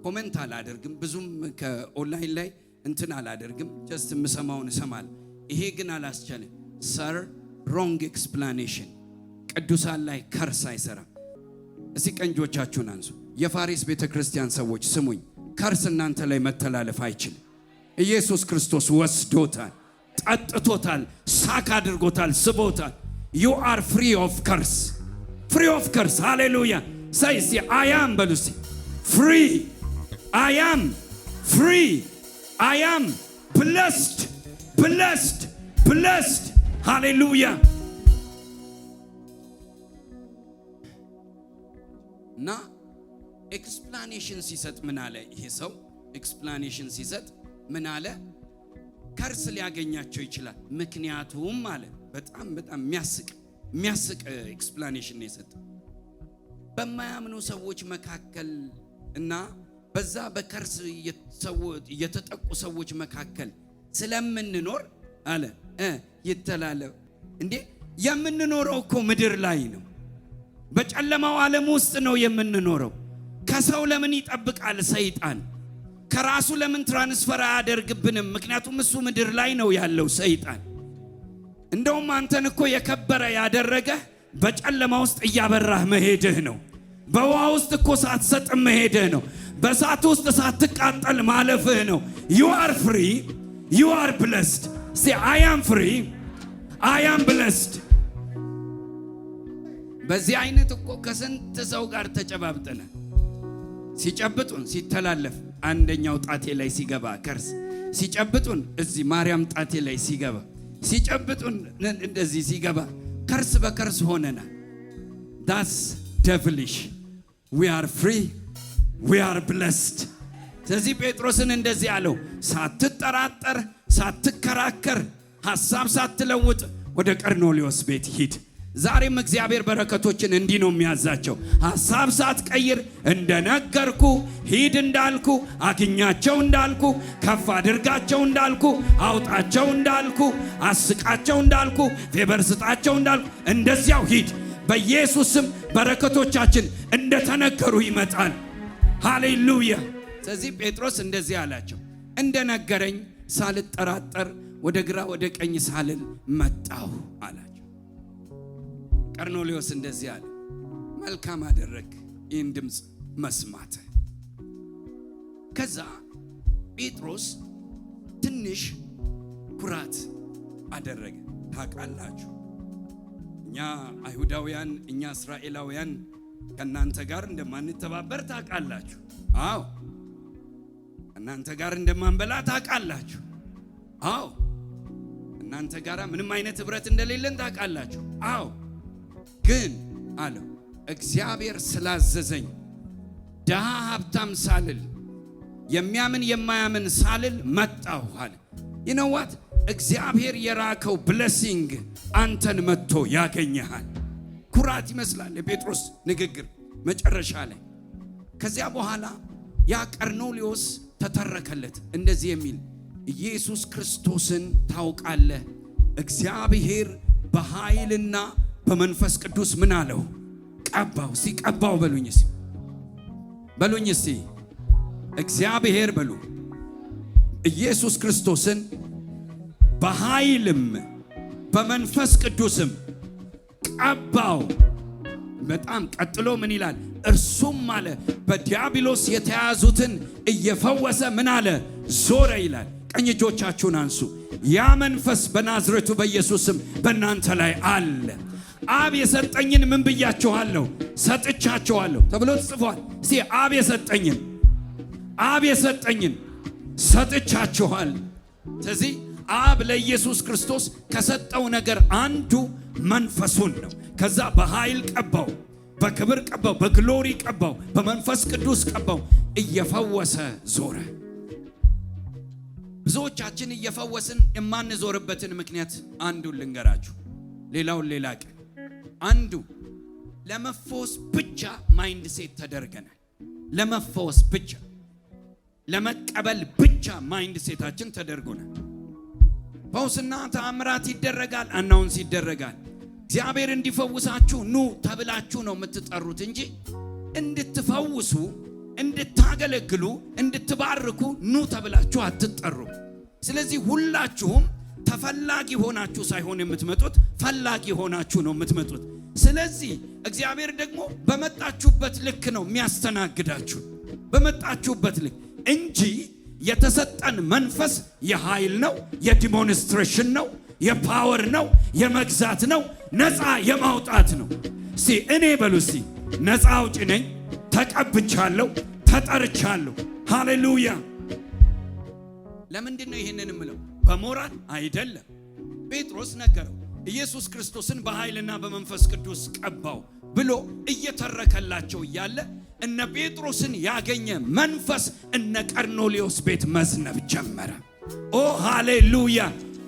ኮሜንት አላደርግም፣ ብዙም ከኦንላይን ላይ እንትን አላደርግም፣ ጀስት የምሰማውን እሰማለሁ። ይሄ ግን አላስቻለ። ሰር ሮንግ ኤክስፕላኔሽን። ቅዱሳን ላይ ከርስ አይሰራም። እስቲ ቀንጆቻችሁን አንሱ። የፋሪስ ቤተክርስቲያን ሰዎች ስሙኝ፣ ከርስ እናንተ ላይ መተላለፍ አይችልም። ኢየሱስ ክርስቶስ ወስዶታል፣ ጠጥቶታል፣ ሳክ አድርጎታል፣ ስቦታል። you are free of curse, free of curse. Hallelujah. Say, see, I am, Belusi, free. I am free. I am blessed, blessed, blessed. Hallelujah. እና ኤክስፕላኔሽን ሲሰጥ ምን አለ ይሄ ሰው? ኤክስፕላኔሽን ሲሰጥ ምን አለ? ከርስ ሊያገኛቸው ይችላል ምክንያቱም አለ። በጣም የሚያስቅ ኤክስፕላኔሽን ነው የሰጠው። በማያምኑ ሰዎች መካከል እና በዛ በከርስ የተጠቁ ሰዎች መካከል ስለምንኖር አለ ይተላለፍ እንዴ። የምንኖረው እኮ ምድር ላይ ነው። በጨለማው ዓለም ውስጥ ነው የምንኖረው። ከሰው ለምን ይጠብቃል ሰይጣን? ከራሱ ለምን ትራንስፈር አያደርግብንም? ምክንያቱም እሱ ምድር ላይ ነው ያለው ሰይጣን። እንደውም አንተን እኮ የከበረ ያደረገ በጨለማ ውስጥ እያበራህ መሄድህ ነው። በውሃ ውስጥ እኮ ሳትሰጥ መሄድህ ነው። በእሳት ውስጥ ሳትቃጠል ማለፍህ ነው። you are free, you are blessed. say I am free, I am blessed. በዚህ አይነት እኮ ከስንት ሰው ጋር ተጨባብጠነ ሲጨብጡን ሲተላለፍ አንደኛው ጣቴ ላይ ሲገባ ከርስ ሲጨብጡን እዚህ ማርያም ጣቴ ላይ ሲገባ ሲጨብጡን እንደዚህ ሲገባ ከርስ በከርስ ሆነና that's devilish. we are free, we are blessed. ስለዚህ ጴጥሮስን እንደዚህ አለው፣ ሳትጠራጠር ሳትከራከር ሐሳብ ሳትለውጥ ወደ ቀርሜሎስ ቤት ሂድ። ዛሬም እግዚአብሔር በረከቶችን እንዲህ ነው የሚያዛቸው። ሐሳብ ሳትቀይር እንደነገርኩ ሂድ እንዳልኩ፣ አግኛቸው እንዳልኩ፣ ከፍ አድርጋቸው እንዳልኩ፣ አውጣቸው እንዳልኩ፣ አስቃቸው እንዳልኩ፣ ፌበር ስጣቸው እንዳልኩ እንደዚያው ሂድ። በኢየሱስም በረከቶቻችን እንደተነገሩ ይመጣል። ሃሌሉያ። ስለዚህ ጴጥሮስ እንደዚህ አላቸው፣ እንደነገረኝ ሳልጠራጠር ወደ ግራ ወደ ቀኝ ሳልል መጣሁ አላቸው። ቀርሜሎስ እንደዚህ አለ፣ መልካም አደረግ ይህን ድምፅ መስማት። ከዛ ጴጥሮስ ትንሽ ኩራት አደረገ። ታውቃላችሁ እኛ አይሁዳውያን እኛ እስራኤላውያን ከእናንተ ጋር እንደማንተባበር ታውቃላችሁ። አዎ እናንተ ጋር እንደማንበላ ታውቃላችሁ። አዎ እናንተ ጋር ምንም አይነት ህብረት እንደሌለን ታውቃላችሁ። አዎ ግን አለው እግዚአብሔር ስላዘዘኝ ደሃ ሀብታም ሳልል የሚያምን የማያምን ሳልል መጣሁ አለ። you know what እግዚአብሔር የራከው ብሌሲንግ አንተን መጥቶ ያገኘሃል። ኩራት ይመስላል የጴጥሮስ ንግግር መጨረሻ ላይ። ከዚያ በኋላ ያ ቀርሜሎስ ተተረከለት እንደዚህ የሚል ኢየሱስ ክርስቶስን ታውቃለህ? እግዚአብሔር በኃይልና በመንፈስ ቅዱስ ምን አለው? ቀባው። ሲቀባው በሉኝ እስቲ እግዚአብሔር በሉ ኢየሱስ ክርስቶስን በኃይልም በመንፈስ ቅዱስም ቀባው። በጣም ቀጥሎ ምን ይላል? እርሱም አለ በዲያብሎስ የተያዙትን እየፈወሰ ምን አለ? ዞረ ይላል። ቀኝ እጆቻችሁን አንሱ። ያ መንፈስ በናዝሬቱ በኢየሱስም በእናንተ ላይ አለ። አብ የሰጠኝን ምን ብያችኋለሁ? ሰጥቻችኋለሁ ተብሎ ተጽፏል። እስቲ አብ የሰጠኝን ሰጥቻችኋል። ስለዚህ አብ ለኢየሱስ ክርስቶስ ከሰጠው ነገር አንዱ መንፈሱን ነው። ከዛ በኃይል ቀባው፣ በክብር ቀባው፣ በግሎሪ ቀባው፣ በመንፈስ ቅዱስ ቀባው። እየፈወሰ ዞረ። ብዙዎቻችን እየፈወስን የማንዞርበትን ምክንያት አንዱን ልንገራችሁ፣ ሌላውን ሌላ ቀን። አንዱ ለመፈወስ ብቻ ማይንድ ሴት ተደርገናል። ለመፈወስ ብቻ ለመቀበል ብቻ ማይንድ ሴታችን ተደርጎናል። ፈውስና ተአምራት ይደረጋል፣ አናውንስ ይደረጋል። እግዚአብሔር እንዲፈውሳችሁ ኑ ተብላችሁ ነው የምትጠሩት እንጂ እንድትፈውሱ፣ እንድታገለግሉ፣ እንድትባርኩ ኑ ተብላችሁ አትጠሩ። ስለዚህ ሁላችሁም ተፈላጊ ሆናችሁ ሳይሆን የምትመጡት ፈላጊ ሆናችሁ ነው የምትመጡት። ስለዚህ እግዚአብሔር ደግሞ በመጣችሁበት ልክ ነው የሚያስተናግዳችሁ፣ በመጣችሁበት ልክ እንጂ የተሰጠን መንፈስ የኃይል ነው፣ የዲሞንስትሬሽን ነው፣ የፓወር ነው፣ የመግዛት ነው፣ ነፃ የማውጣት ነው። እኔ በሉ ነፃ አውጪ ነኝ፣ ተቀብቻለሁ፣ ተጠርቻለሁ። ሃሌሉያ። ለምንድን ነው ይህንን የምለው? በሞራል አይደለም። ጴጥሮስ ነገረው። ኢየሱስ ክርስቶስን በኃይልና በመንፈስ ቅዱስ ቀባው ብሎ እየተረከላቸው እያለ እነ ጴጥሮስን ያገኘ መንፈስ እነ ቀርኔሌዎስ ቤት መዝነብ ጀመረ። ኦ ሃሌሉያ።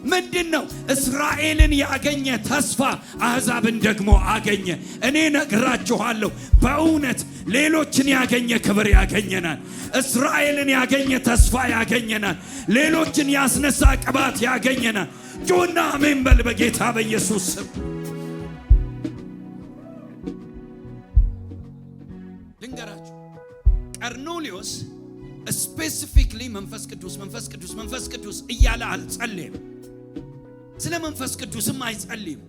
ምንድነው? እስራኤልን ያገኘ ተስፋ አሕዛብን ደግሞ አገኘ። እኔ ነግራችኋለሁ፣ በእውነት ሌሎችን ያገኘ ክብር ያገኘናል። እስራኤልን ያገኘ ተስፋ ያገኘናል። ሌሎችን ያስነሳ ቅባት ያገኘናል። ጩና አሜን በል በጌታ በኢየሱስ ስም። ልንገራችሁ፣ ቀርኔሌዎስ ስፔሲፊክሊ መንፈስ ቅዱስ እያለ አልጸለየም። ስለ መንፈስ ቅዱስም አይጸልይም።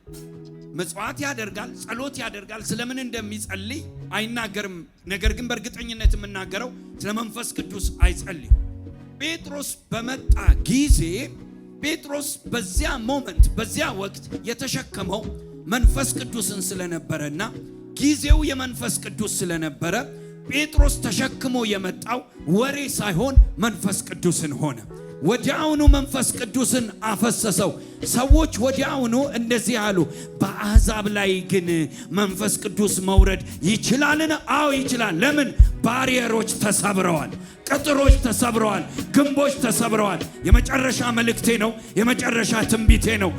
መጽዋዕት ያደርጋል፣ ጸሎት ያደርጋል። ስለምን እንደሚጸልይ አይናገርም። ነገር ግን በእርግጠኝነት የምናገረው ስለ መንፈስ ቅዱስ አይጸልይም። ጴጥሮስ በመጣ ጊዜ ጴጥሮስ በዚያ ሞመንት በዚያ ወቅት የተሸከመው መንፈስ ቅዱስን ስለነበረና ጊዜው የመንፈስ ቅዱስ ስለነበረ ጴጥሮስ ተሸክሞ የመጣው ወሬ ሳይሆን መንፈስ ቅዱስን ሆነ። ወዲያውኑ መንፈስ ቅዱስን አፈሰሰው። ሰዎች ወዲያውኑ እንደዚህ አሉ፣ በአሕዛብ ላይ ግን መንፈስ ቅዱስ መውረድ ይችላልን? አዎ ይችላል። ለምን? ባሪየሮች ተሰብረዋል፣ ቅጥሮች ተሰብረዋል፣ ግንቦች ተሰብረዋል። የመጨረሻ መልእክቴ ነው፣ የመጨረሻ ትንቢቴ ነው።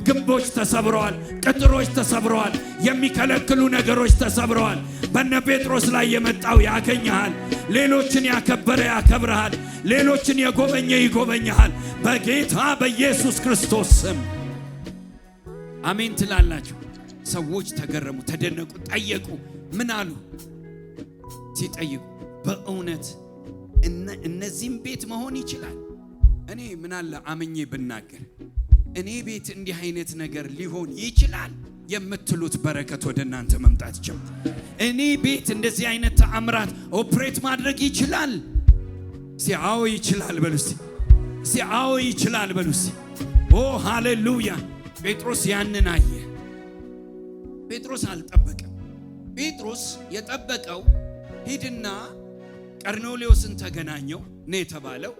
ግንቦች ተሰብረዋል፣ ቅጥሮች ተሰብረዋል፣ የሚከለክሉ ነገሮች ተሰብረዋል። በነ ጴጥሮስ ላይ የመጣው ያገኘሃል። ሌሎችን ያከበረ ያከብረሃል። ሌሎችን የጎበኘ ይጎበኘሃል። በጌታ በኢየሱስ ክርስቶስ ስም አሜን ትላላችሁ። ሰዎች ተገረሙ፣ ተደነቁ፣ ጠየቁ። ምን አሉ? ሲጠይቁ በእውነት እነዚህም ቤት መሆን ይችላል? እኔ ምን አለ አምኜ ብናገር እኔ ቤት እንዲህ አይነት ነገር ሊሆን ይችላል የምትሉት በረከት ወደ እናንተ መምጣት ጀመረ። እኔ ቤት እንደዚህ አይነት ተአምራት ኦፕሬት ማድረግ ይችላል? አዎ ይችላል በሉ እስቲ። አዎ ይችላል በሉ እስቲ። ኦ ሃሌሉያ። ጴጥሮስ ያንን አየ። ጴጥሮስ አልጠበቀም። ጴጥሮስ የጠበቀው ሂድና ቀርኔሌዎስን ተገናኘው ነው የተባለው።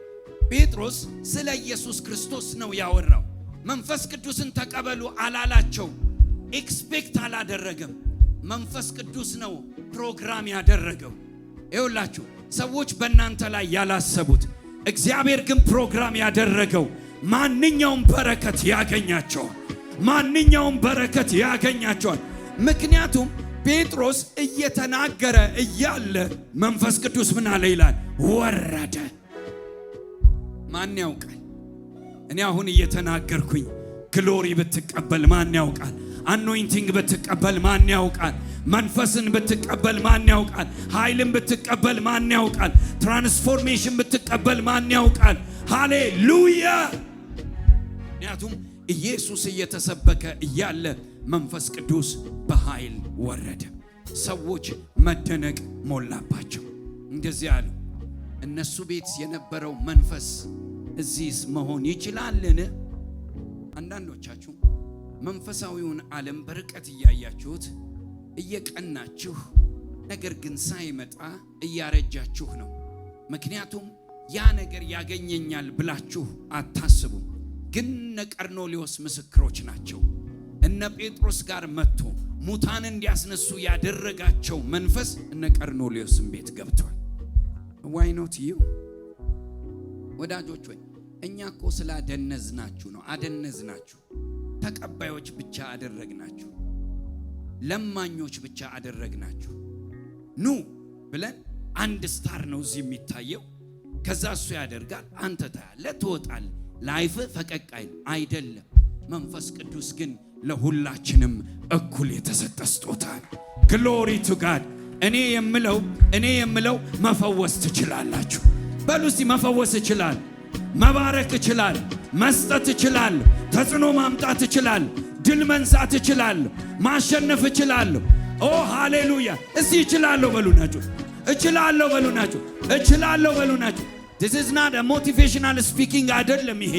ጴጥሮስ ስለ ኢየሱስ ክርስቶስ ነው ያወራው። መንፈስ ቅዱስን ተቀበሉ አላላቸው። ኤክስፔክት አላደረገም። መንፈስ ቅዱስ ነው ፕሮግራም ያደረገው። ይኸውላችሁ ሰዎች በእናንተ ላይ ያላሰቡት እግዚአብሔር ግን ፕሮግራም ያደረገው ማንኛውም በረከት ያገኛቸዋል። ማንኛውም በረከት ያገኛቸዋል። ምክንያቱም ጴጥሮስ እየተናገረ እያለ መንፈስ ቅዱስ ምን አለ ይላል? ወረደ። ማን ያውቃል? እኔ አሁን እየተናገርኩኝ ግሎሪ ብትቀበል ማን ያውቃል? አኖይንቲንግ ብትቀበል ማን ያውቃል? መንፈስን ብትቀበል ማን ያውቃል? ኃይልን ብትቀበል ማን ያውቃል? ትራንስፎርሜሽን ብትቀበል ማን ያውቃል? ሃሌሉያ። ምክንያቱም ኢየሱስ እየተሰበከ እያለ መንፈስ ቅዱስ በኃይል ወረደ። ሰዎች መደነቅ ሞላባቸው። እንደዚህ አሉ፣ እነሱ ቤት የነበረው መንፈስ እዚህስ መሆን ይችላልን? አንዳንዶቻችሁ መንፈሳዊውን ዓለም በርቀት እያያችሁት እየቀናችሁ፣ ነገር ግን ሳይመጣ እያረጃችሁ ነው። ምክንያቱም ያ ነገር ያገኘኛል ብላችሁ አታስቡም። ግን እነ ቀርኔሌዎስ ምስክሮች ናቸው። እነ ጴጥሮስ ጋር መጥቶ ሙታን እንዲያስነሱ ያደረጋቸው መንፈስ እነ ቀርኔሌዎስም ቤት ገብቷል። ዋይ ኖት ዩ ወዳጆች? ወይ እኛ እኮ ስላደነዝናችሁ ነው። አደነዝናችሁ። ተቀባዮች ብቻ አደረግናችሁ። ለማኞች ብቻ አደረግናችሁ። ኑ ብለን አንድ ስታር ነው እዚህ የሚታየው። ከዛ እሱ ያደርጋል፣ አንተ ታያለህ፣ ትወጣለህ። ላይፍ ፈቀቅ አይደለም። መንፈስ ቅዱስ ግን ለሁላችንም እኩል የተሰጠ ስጦታ። ግሎሪ ቱ ጋድ። እኔ የምለው መፈወስ ትችላላችሁ። በሉ እስቲ መፈወስ ይችላል፣ መባረክ ይችላል፣ መስጠት ይችላል፣ ተጽዕኖ ማምጣት ይችላል፣ ድል መንሳት ይችላል፣ ማሸነፍ ይችላል። ኦ ሃሌሉያ። እስቲ እችላለሁ በሉናችሁ፣ እችላለሁ በሉናችሁ፣ እችላለሁ በሉናችሁ። This is not a motivational speaking አይደለም። ይሄ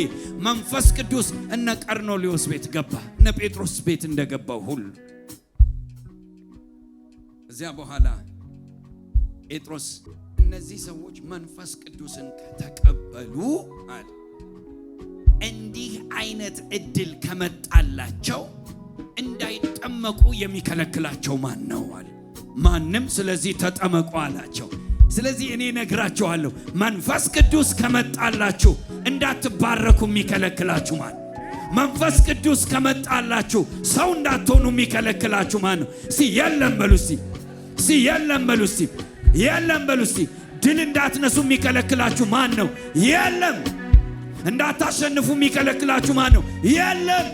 መንፈስ ቅዱስ እነ ቀርኔሌዎስ ቤት ገባ፣ እነ ጴጥሮስ ቤት እንደገባው ሁሉ እዚያ በኋላ ጴጥሮስ እነዚህ ሰዎች መንፈስ ቅዱስን ከተቀበሉ አለ እንዲህ አይነት እድል ከመጣላቸው እንዳይጠመቁ የሚከለክላቸው ማን ነው አለ። ማንም። ስለዚህ ተጠመቁ አላቸው። ስለዚህ እኔ ነግራችኋለሁ መንፈስ ቅዱስ ከመጣላችሁ እንዳትባረኩ የሚከለክላችሁ ማን? መንፈስ ቅዱስ ከመጣላችሁ ሰው እንዳትሆኑ የሚከለክላችሁ ማን ነው? የለም በሉ እስቲ የለም በሉ እስቲ የለም በሉ እስቲ። ድል እንዳትነሱ የሚከለክላችሁ ማን ነው? የለም። እንዳታሸንፉ የሚከለክላችሁ ማን ነው? የለም።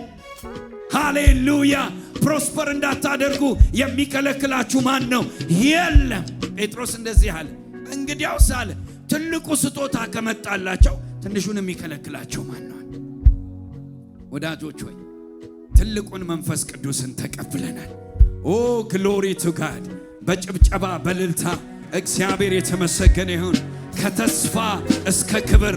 ሃሌሉያ። ፕሮስፐር እንዳታደርጉ የሚከለክላችሁ ማን ነው? የለም። ጴጥሮስ እንደዚህ አለ፣ እንግዲያውስ አለ ትልቁ ስጦታ ከመጣላቸው ትንሹን የሚከለክላቸው ማን ነው? ወዳጆች ሆይ ትልቁን መንፈስ ቅዱስን ተቀብለናል። ኦ ግሎሪ ቱ ጋድ። በጭብጨባ በእልልታ እግዚአብሔር የተመሰገነ ይሁን። ከተስፋ እስከ ክብር